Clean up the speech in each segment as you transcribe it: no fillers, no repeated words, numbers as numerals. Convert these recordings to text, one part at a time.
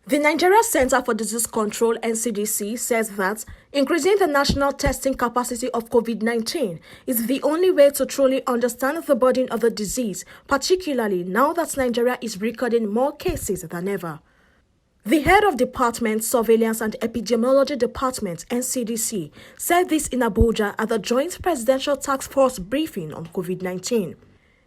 The Nigeria Center for Disease Control (NCDC) says that increasing the national testing capacity of COVID-19 is the only way to truly understand the burden of the disease, particularly now that Nigeria is recording more cases than ever. The head of Department Surveillance and Epidemiology Department (NCDC) said this in Abuja at the Joint Presidential Task Force briefing on COVID-19.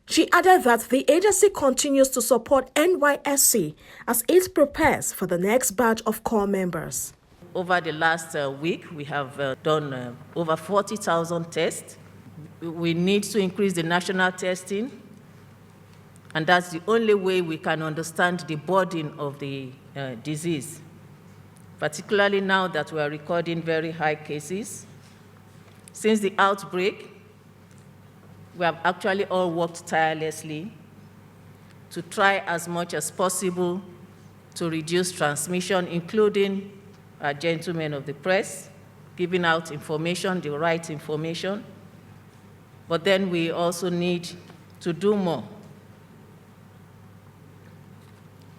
She added that the agency continues to support NYSC as it prepares for the next batch of core members. Over the last week, we have done over 40,000 tests. We need to increase the national testing, and that's the only way we can understand the burden of the disease, particularly now that we are recording very high cases. Since the outbreak, we have actually all worked tirelessly to try as much as possible to reduce transmission, including our gentlemen of the press, giving out information, the right information. But then we also need to do more.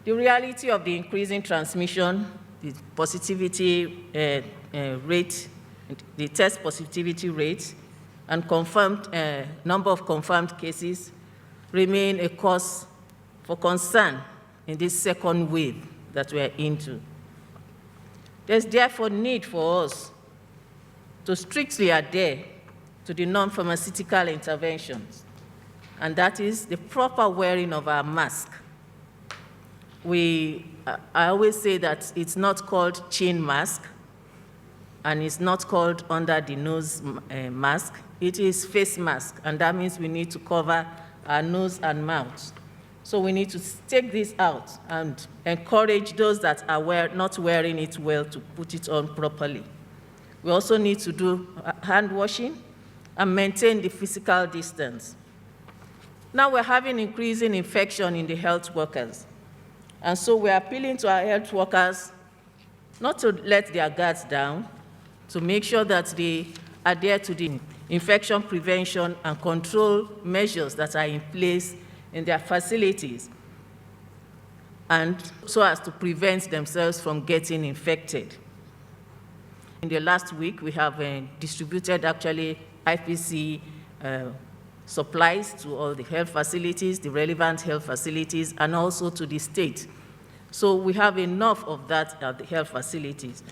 The reality of the increasing transmission, the positivity rate, the test positivity rate, and confirmed number of confirmed cases remain a cause for concern in this second wave that we are into. There's therefore need for us to strictly adhere to the non-pharmaceutical interventions, and that is the proper wearing of our mask. I always say that it's not called chin mask, and it's not called under the nose mask. It is face mask, and that means we need to cover our nose and mouth. So we need to take this out and encourage those that are not wearing it well to put it on properly. We also need to do hand washing and maintain the physical distance. Now we're having increasing infection in the health workers, and so we're appealing to our health workers not to let their guards down, to make sure that they adhere to the infection prevention and control measures that are in place in their facilities, and so as to prevent themselves from getting infected. In the last week, we have distributed actually IPC supplies to all the health facilities, the relevant health facilities, and also to the state. So we have enough of that at the health facilities.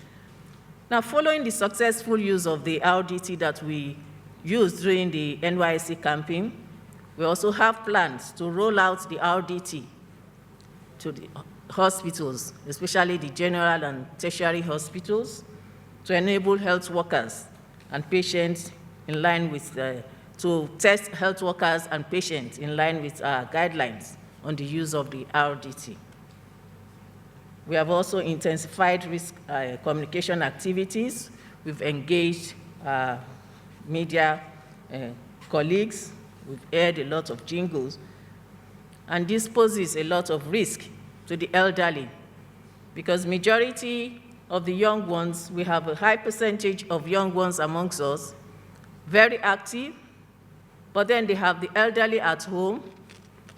Now, following the successful use of the RDT that we used during the NYSC campaign, we also have plans to roll out the RDT to the hospitals, especially the general and tertiary hospitals, to enable health workers and patients in line with, to test health workers and patients in line with our guidelines on the use of the RDT. We have also intensified risk communication activities. We've engaged media colleagues. We've aired a lot of jingles. And this poses a lot of risk to the elderly, because majority of the young ones, we have a high percentage of young ones amongst us, very active, but then they have the elderly at home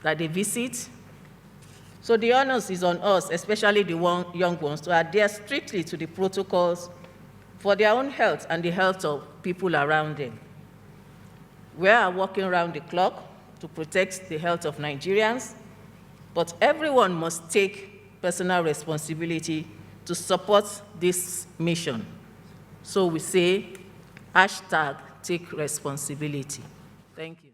that they visit. So the onus is on us, especially the young ones, to adhere strictly to the protocols for their own health and the health of people around them. We are working around the clock to protect the health of Nigerians, but everyone must take personal responsibility to support this mission. So we say, #take responsibility. Thank you.